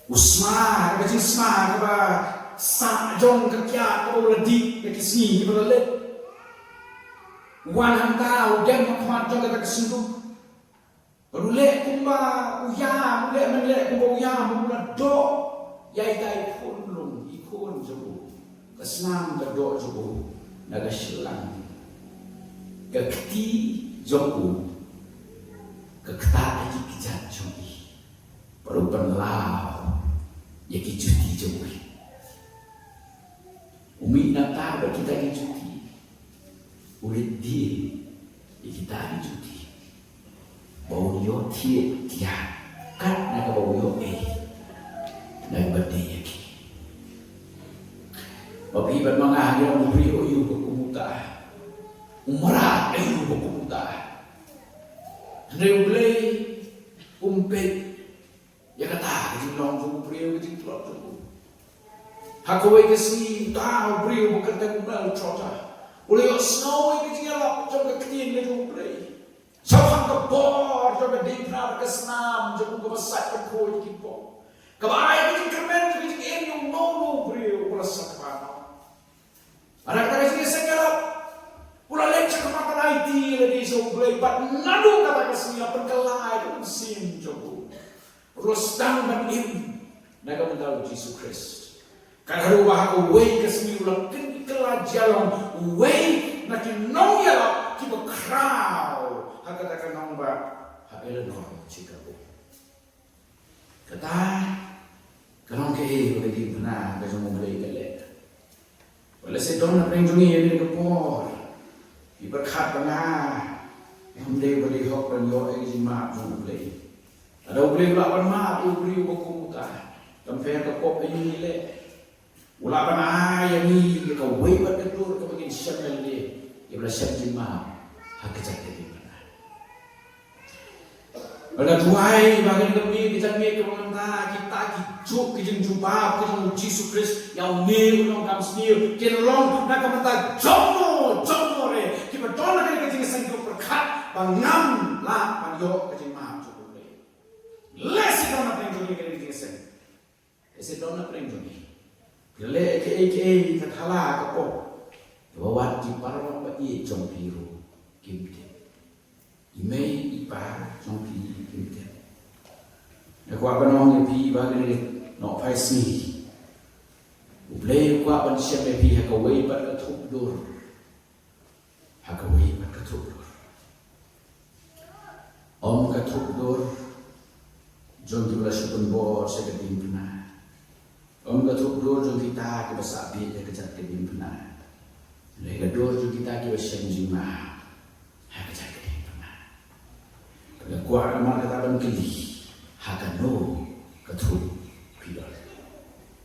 Usma, ka jisma, ka sa jong kakiat, ka uladik, ka kisni, ka uladik. Wan hanta udan makmat jong kata kesentuh. Berulek kumba uyam, ulek menlek kumba uyam, mula do. Yai tai ikun lung, ikun jebu. Kesenam ke do jebu, naga silang. Kekti jongku, kekta aji kijat jongi. Baru penlau, ya kijuti jongi. Umi nata kita kijuti. Ulit dia, kita cuti. Bau yo dia, kan nak bau yo nak berdaya ki. Bapak ibu mengah dia memberi oyu berkumuta, umrah oyu berkumuta. Reulai umpet, ya kata jumlah memberi oyu jumlah tu. Hakoi kesini tahu beri oyu berkata kumpulan cota. Oleh snow ini tinggal jom ke kini le jom play. Jauh ke bor jom ke dipnar ke senam jom ke besar ke koi kipo. Kebayang ini kermen ini ini nono brio bola sakpano. Anak-anak ini sekarang bola lecak kemakan IT le di jom play. But nado kata kesini penkelai pun sim jom. Rostang dan im. Naga mendalu Yesus Kristus. Kalau bahag way kesini ulang kelah jalan way nakin nong ya kita crowd hakatakan nong ba Illinois Chicago kata kanong ke bagi benar beso mo beli kale wala se don na prenjungi ini ke por iberkat tengah yang beli beli hok dan yo isi maaf mo beli ada beli lawan maaf beli buku muka tempat ke kop ini le Ulah panah yang ni kau waibat ketur kau bagi syamil dia, dia belah syamil mah hak kejadian dia panah. Pada tuai bagi kami kejadian kau mengata kita kijuk kijeng jumpa kijeng Yesus Kristus yang ni ulong kami sendiri kilong nak mengata jomo re kita dona kali kijeng sengkau perkat bangam lah panjok kijeng mah cukup le. Lesi dona penjoni kali kijeng seng, lesi dona penjoni. Lele ke kathala kapo bawat di parang ba i jong piru kimte imei ipa jong pi kimte ko abanong pi ba gele no phai sni ublei kwa ban shebe pi ha ka wei bat ka thup dur ha ka wei bat ka thup dur om ka thup dur jom di bala shukun bo se ka dim pna om ka thup dur jom kita ki basa bi ka jat ka dim pna le ka dur jom kita ki basa jing ma ha ka jat ka dim pna ka kwa ma ka ta ban ki ha ka no ka thup pi dur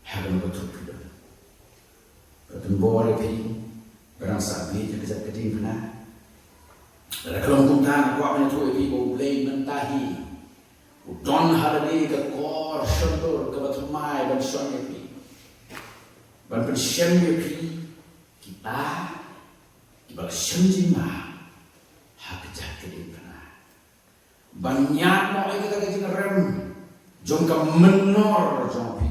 ha ka no ka thup pi dur Tembore pi barang sabi je kejap keding pernah. Dalam kelompok tan kuat menyatu pi bo blame mentahi. Udon harani ke kor syendur ke batu mai dan syendur pi. Ban pensyen pi kita ibal syenjing ma ha kejap keding pernah. Banyak mo ay kita kejing rem jong ka menor jong pi.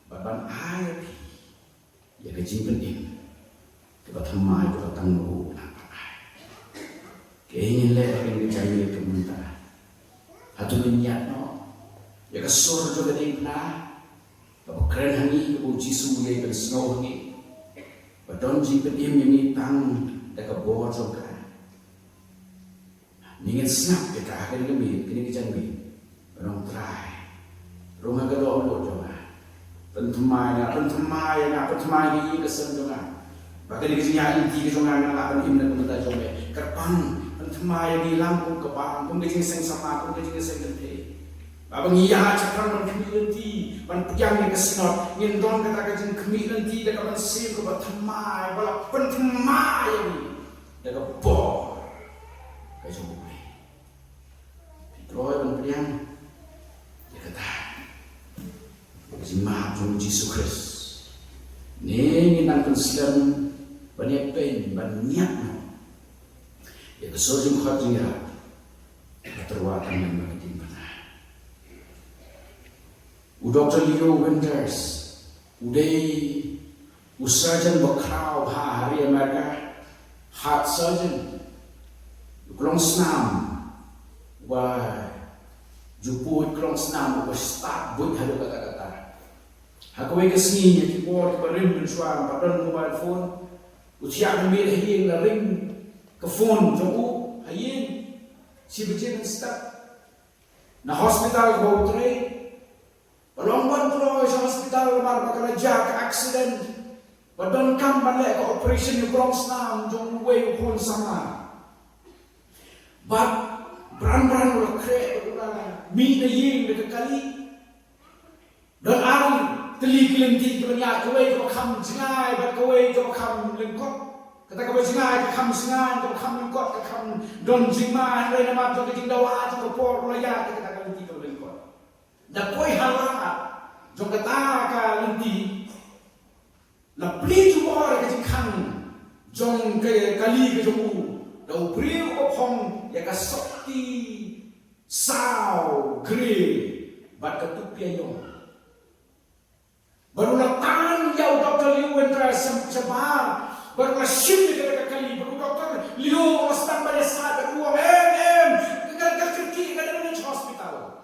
Ban air pi ya kecil penting kita thamai kita tangguh apa keinginan leh yang dicari itu mentah hatu niat no ya kesur juga ding na kalau keren hangi ko jisu ya kan snow hangi badon ji penting ini tang dak bor juga ningin snap kita akan kini kejangan orang try rumah kedua lo coba pentemai ni kesan jonga. Bahkan di kesini inti ke jonga nak lakukan imna kemudian jonga. Kerpang pentemai ni lampung kepang, pun kecing seng sama, pun kecing seng gede. Abang iya cakap ban kemi nanti, ban piang ni kesenot, ngindon kata kecing kemi nanti, dah kawan sim ke pentemai, bala pentemai ni, dah kebor, kecing boleh. Pitroy ban piang, dia kata. Maaf jom Yesus Kristus. Ni nang Islam banyak pen banyak. Ya kesojum khatinya. Terwatan yang makin benar. Dr. Leo Winters, udai surgeon bakrau hari Amerika, heart surgeon. Kelong senam, wah juput kelong senam, wah start buat hadu kata-kata. Aku wake sini ya keyboard ke ring mensuar pada mobile phone. Uciak ambil haying la ring ke phone joku haying si becen start. Na hospital go tray. Balongban tuloy sa hospital mar bakalaja ka accident. Padon kam balik ke operation yung bronx na jong way phone sama. But brand wala kre wala mi na ying kali. Dan ari teli kelenti kebanyak kawai ke bakam sengai bat kawai ke bakam lengkot kata kawai sengai ke bakam sengai ke bakam lengkot ke bakam don jima hari nama tu kecing dawa tu kepor laya kata kelenti ke lengkot dak koi halak jong kata ka lenti la pli tu or kecing khang jong ke kali ke jong dau priu opong ya ka sakti sao gre bat ka tupian yong barulah tangan jauh Dr. Leo Winters sebar barulah shim dekat kali baru Dr. Leo sedang pada saat kedua gagal kaki kada menuju hospital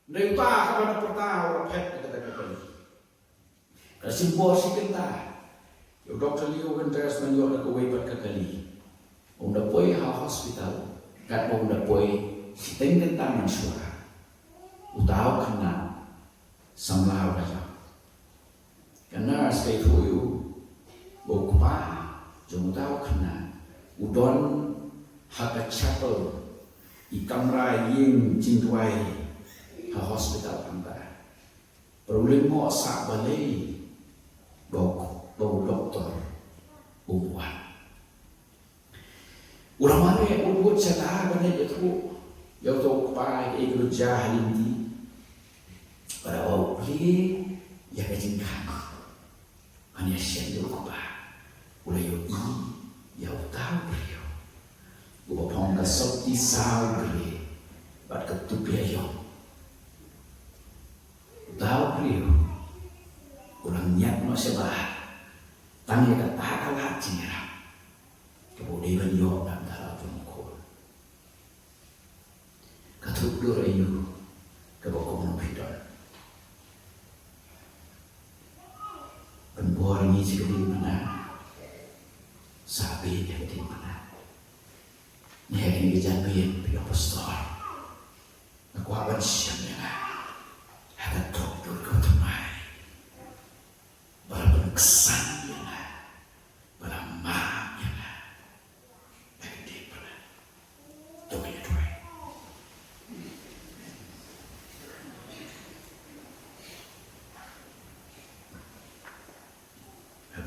dari tak kepada pertama pet dekat kali kasih bos kita Dr. Leo Winters menjual ke webet ke kali unda poi ha hospital kat unda poi siteng tangan suara utau kena samlau raja karena sekali itu bokpa jom tahu kena udon haka chapel di kamera yang cintuai ha hospital anda problem mo sak balai bau doktor ubuan ulama ni ubut cerita banyak itu yang tu pa ikut jahil di pada awal beli ya kejengkan hanya sendiri kuba, ulai yo ya tahu beliau, gua pangga sakti sah beliau, bat ketupi yo, tahu beliau, ulang niat masih bah, tanya kata kalah cina, kemudian yo antara pemukul, ketupi yo, kebokong pidon, kami jika di mana sabi yang di mana ni yang dijamin pi apostol aku akan siap ya akan tok dulu kau temai barang kesan ya barang ma ya yang di mana tu ya tu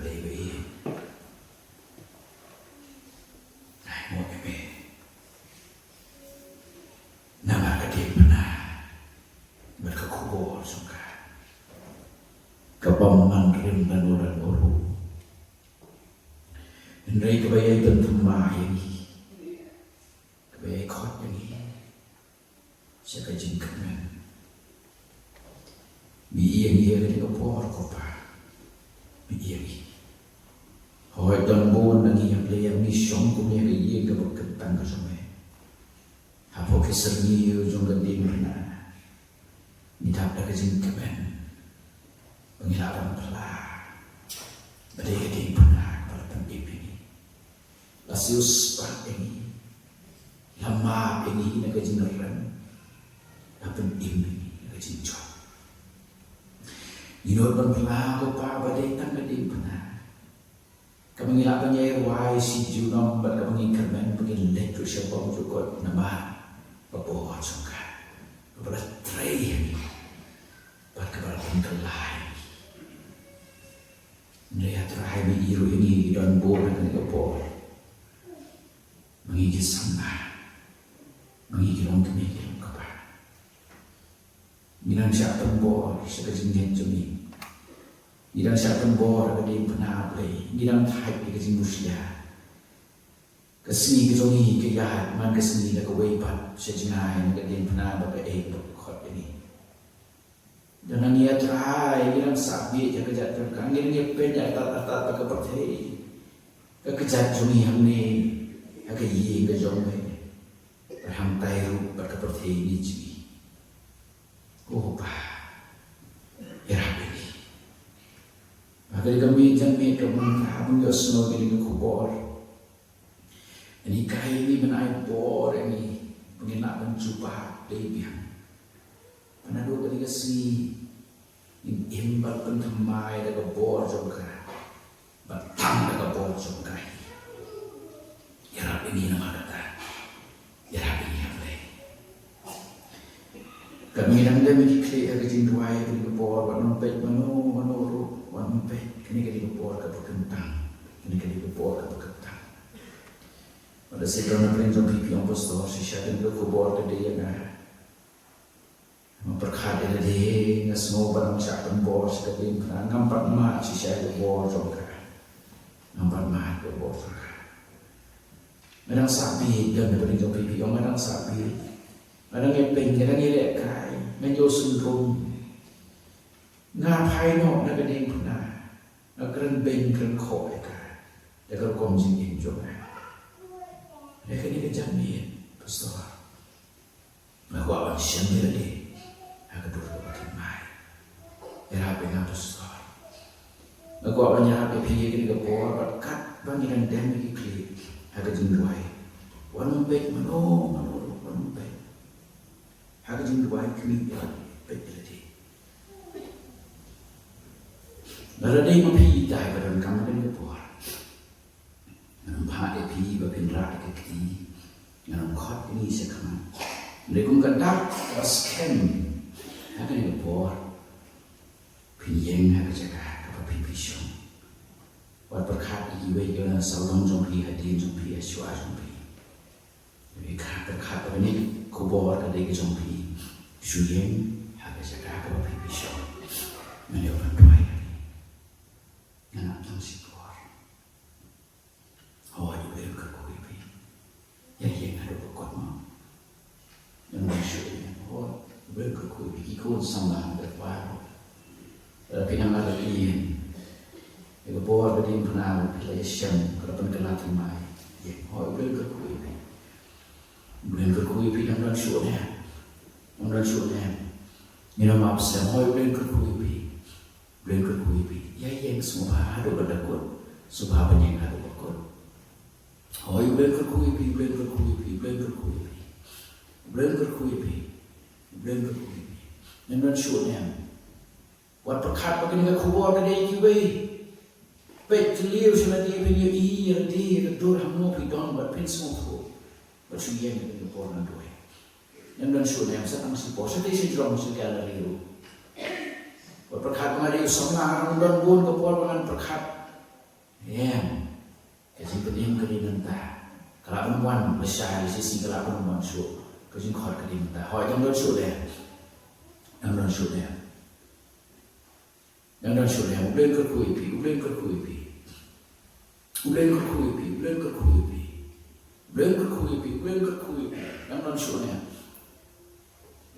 baby ai mau baby nama kadi mana berkekubur suka kepaman rim dan orang oru Henry kebayai tentumah ini kebayai kot ini saya kajin kemen bi yang dia kepor kopa bi yang Hoi dan bon nangi yang play yang mission kumya ke ye ke berketang ke semua. Hapo ke serni ujung ganti mana. Nitap dah kejin kemen. Pengilapan pelah. Badai kedi pernah kepada pendip ini. Lasius pak ini. Lama ini nak kejin ren. Apa ini nak kejin jom. Inor ban pelah ko pa badai tang kedi pernah. Kami ngilap penyai wai si junom ber kami kermen pergi lektur siapa juga nama bapak sungka kepada tray ini ber kepada pengkelai melihat tray biru ini dan boleh kami kepor mengigit sama mengigit orang kami kepada minang siapa pembor sekejengnya jemi Idang siapa pembor ke di pernah play, idang type ke sini Rusia, kesini ke zongi ke yahat, man kesini ke wepat, sejenai ke di pernah berke berkot ini. Dan ia try, idang sabi je kejat terkang, idang pendek tat ke pertai, ke kejat zongi hamne, ke ye ke zongi, berhamtai ru berke pertai ini jadi. Oh bah, ini. Agar kami jamai kami kami asno ini kubur. Ini kaya ini menaik bor ini mengenak mencuba lebih. Penadu kali kasi ini imbal pentemai dekat bor juga, batang dekat bor juga. Ya ini nama kata, ya ini apa? Kami nanda mikir agak jinduai kali bor, wanupet manu. Wampe, kini kali kepor ke berkentang, kini kali kepor ke berkentang. Pada sekarang apa yang jompi pion postor, sisa dan kepor ke dia na, memperkhat dia na semua barang siapa bor sekali pernah nampak mat sisa kepor jomka, nampak mat kepor jomka. Kadang sapi dan daripada jompi pion, kadang sapi, kadang ngepeng, kadang ngilekai, menjosun rum. Ngapai no nak keding pernah nak keren beng keren koi ka dekat komjing injong mereka ni kejamin pastor nak awak siambil lagi agak dulu pakai mai ya apa yang pastor nak awak nyara pergi ke kapor berkat bangiran dem di klik agak jingduai wanupet mano wanupet agak jingduai kini ya pet lagi Nara day mapi tay pada kamu kan kepor. Nampak epi bapindra kekti, nam khot ini sekarang. Mereka kadang scam, ada kepor. Pinyeng ada jaga apa pipisong. Wat berkat iwe yana saudang jompi hadin jompi aswa jompi. Mereka berkat apa ni kepor ada ke jompi. Suyeng ada jaga apa pipisong. Mereka berdoa. Anak tang si keluar. Awak juga yang kerkui pi. Yang ada berkuat mau. Yang masyarakat. Awak juga kerkui pi. Kikun sama berkuat. Pinang ada pian. Yang bawa berdin pernah pilih syam. Kerapan kelatan mai. Awak juga kerkui pi. Boleh kerkui pi yang syurga. Yang syurga. Minum absam. Awak juga kerkui pi. Blen ker kui pi ya yang semua hadu badakut subha banyeng hadu bakut hoi blen ker kui pi blen ker kui pi blen ker kui pi blen ker kui pi blen ker kui pi nên shuột nè wat perkat bagi dengan kubur dari kiwi pet liu sama dia punya iya dia kedur hamno pidon bat pen semua tu bat suyen dengan kubur nan doy nên shuột nè satang si po sa desi drum si galeri ru wat perkat mari sama orang don bun kubur dengan perkat em kasi pedim kedinan ta kalau wan besar sisi kalau wan shuột kasi khot kedinan ta hoi trong shuột nè Namran sudah, namran sudah. Ulen kerkui pi, ulen kerkui pi, ulen kerkui pi, ulen kerkui pi, ulen kerkui pi, ulen kerkui pi. Namran sudah.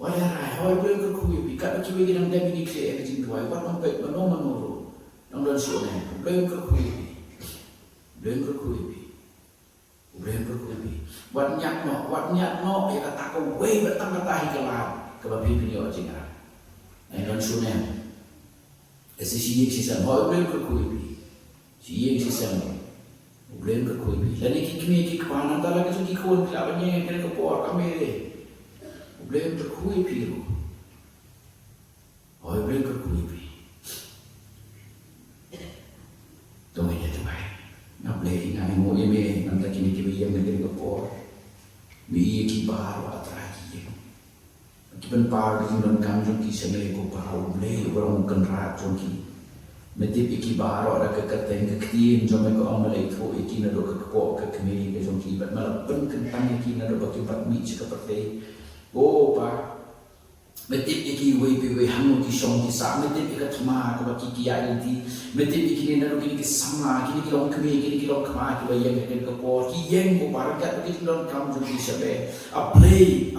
Wajar, hoi ulen kerkui pi. Kat macam begini nampak begini kaya kecil tuai. Wat nampak menoro. Namran sudah. Ulen kerkui pi, ulen kerkui pi, ulen kerkui pi. Wat nyak no. Ya kata kau wei betang betahi kelap. Kebabi punya orang cakap. Namran sudah. Esi siyek sisam, hoi ulen kerkui pi, siyek sisam, ulen kerkui pi. Lain kikmi kikpanan tala kesu kikun kelabanya yang kena kepor kami le, ulen kerkui pi ru, hoi ulen kerkui pi. Tunggu ya tuai, nak beli ngai mo eme, nanti kini kini yang kena kepor, mi kibar atrai. Kiban par kiban kamjung ki semai ko pau le orang kenrat jongki metip iki baro ada ke kerteng ke tin jome ko amale itu iki na do ke ko ke kemi ke jongki bat malam pen kentang iki na do ke bat mi ke perte o pa metip iki we hamu ki song ki sa metip ka thma ko ba ki ki ai ti metip iki na do ki sama ki long kemi ki long kma ki ba yang ke ko ki yang ko par ka ki long kam jongki sebe a play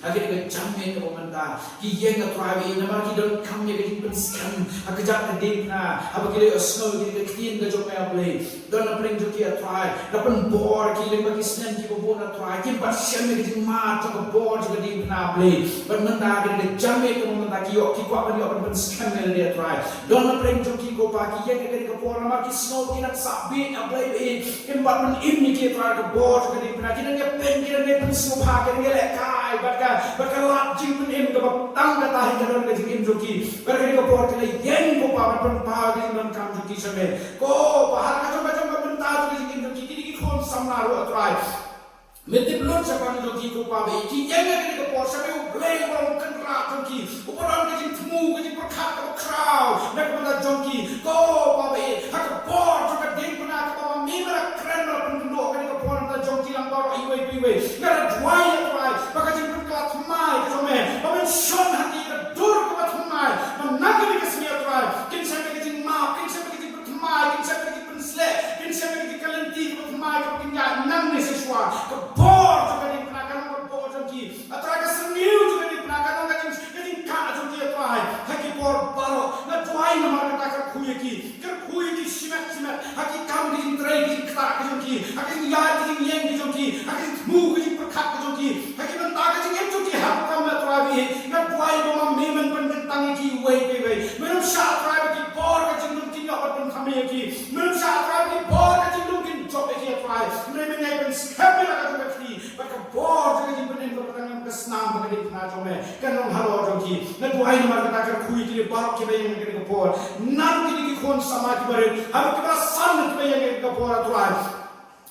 agar kita jamin ke pemerintah, yang atrai ini nama kita don kami kita penskan, agar jangan dipna, apa kita asal kita kian ke jomai ablay, don apa yang kita atrai, dapat bor kita bagi senin kita bor atrai, kita pasien kita mat, kita bor juga dipna ablay, pemerintah kita jamin ke pemerintah kita apa dia apa penskan kita atrai, don apa yang kita pagi yang kita bor nama kita snow kita sabit ablay, kita buat ini kita atrai ke bor juga dipna, kita ni pen kita ni pensmu pakai kita lekai, berkalat jingpun im ke tang kata hingga ke jingim joki berkali ke por kena yen ko pa pen pa ke don kam joki same ko bahar ka macam bentar ke jingim joki kini ki khon samna ro atrai mete blon sapan joki ko pa be ki yen ke por same blay ko kan ra joki uparan ke jing thmu ke jing prakhat ke kraw nak benda joki ko pa be hak por joka ding puna ka pa mi mara kren mara pun do ke por ta joki lam baro iwe ngara dwai atrai baka jing Thmai ke some, pamen shon hati ke dur ke thmai, menagari ke sini atrai, kin sampai ke jing ma, kin sampai ke jing thmai, kin sampai ke jing pensle, kin sampai ke kalenti ke thmai ke kin ya nang ne seswa, ke bor juga di penakan ke bor joki, atrai ke seniu juga di penakan ke jing ka joki atrai, haki bor baro, na tuai nama kata ke kui ki simat, haki kam ke jing trai ke jing kata ke joki, haki ya ke jing yeng ke joki, haki mu ke jing perkat ke joki, haki bentar ke jing hak kam atrai na buai mama memen pentang ki wei menum sha atrai ki bor ka jingdum ki na pen khame ki menum sha atrai ki bor ka jingdum ki job ki atrai memen ngai pen skame la ka ki ka bor ka jingdum pen ko kan ka snam ka di na jome kan nom halo jom ki na buai mar ka ka khui ki bar ki be yang ki bor nan ki khon sama ki bare ha ki ba san ki be yang ki bor atrai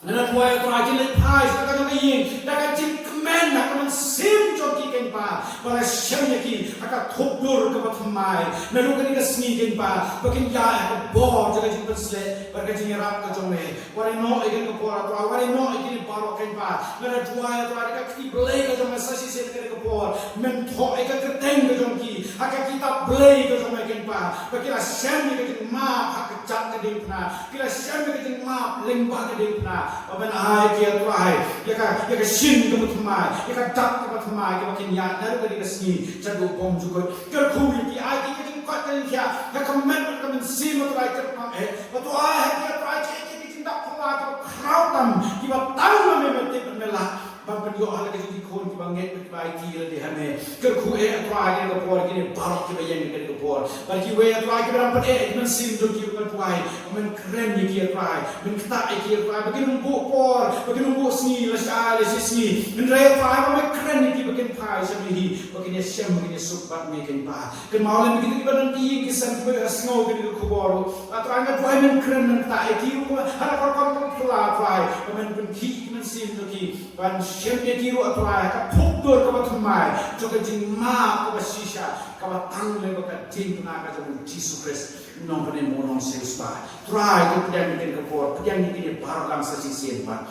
na buai atrai ki le phai ka ka yin ka jing men nak mensim joki kenpa para syamnya ki akan thopdur ke pathmai na lu kani kasni kenpa bakin ya ke bor jaga jing persle barka jing rap ke jome wari no igen ke bor atwa wari no igen baro kenpa na dua ya twa ka ki blai ke jome sasi se ke bor men tho eka ke teng ke jomki aka kita blai ke jome kenpa bakin syamnya ke jing ma hak jat ke ding na kila syamnya ke jing ma lengba ke ding na aben ai ki atwa ya ka shin ke pathmai ika dak ke pathmai ke bakin ya naru ke disni jago bom juga kerkhui ki ai ki jing kwat kan kya ka comment ka men sim to ai ter pa to ai ha ki atrai ki jing dak phwa ke krautam ki ba tang me me te me la bang pen yo ala ke di kon ki bang nget ki bai ti le de hame ke khu e atwa ke ko por ki ne barok ki bayen ke ko por ba ki we atwa ki bang pen e man sim do ki ko tuai man kren ni ki atwa man kta e ki atwa ba ki num bo por ba ki num bo sni la sha le sni man re atwa ba man kren ni ki ba ken pai sa mi hi ba ki ne shem ba ki ne sup ba me ken pa ke ma le mi ki ba nan ti ki san ki ba sno ke ko por atwa nga tuai man kren man ta e ki ko ala ko ko kla tuai ba man pen ki man sim do ki ban shem ne ki ro atwa ka phok do ka ba thmai jo ka jing ma ko ba shisha ka ba tang le ba ka jing na ka jo Jesus Christ non pene mo non se spa try to pediang ni ke por pediang ni ke bar lang sa sisien pa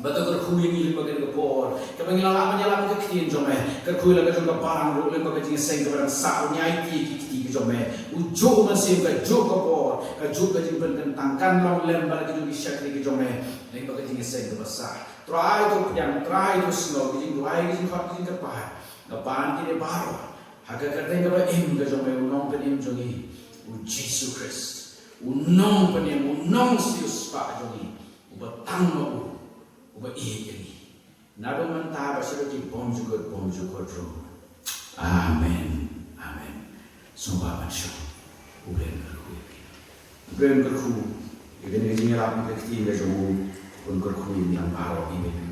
betul ke khu ni le ba ke por ka ba ngila la nyala ke ktin jo me ke khu la ka jo ka barang ro le ba ka jing seng ka sa nyai ti ki jo me u jo man se ka jo ka por ka jo ka jing pen kan kan long lem ba ke jo ki shak ke jo me le ba ka jing seng ka ba sa try to pediang try to slow ke jing try ke jing khot ke jing ka pa ka pan ki de baro haga ka te ka ba em ka jo me u non pen em jo ni o Jesus Christ, o nome panem, o nome Deus Pai joni, o batang o baigani. Nado mantaba sila ki bom jugod ro. Amen, amen. Sumba mansho, ulen kerhu, even if you are not active as a woman, kerhu yang baru ini.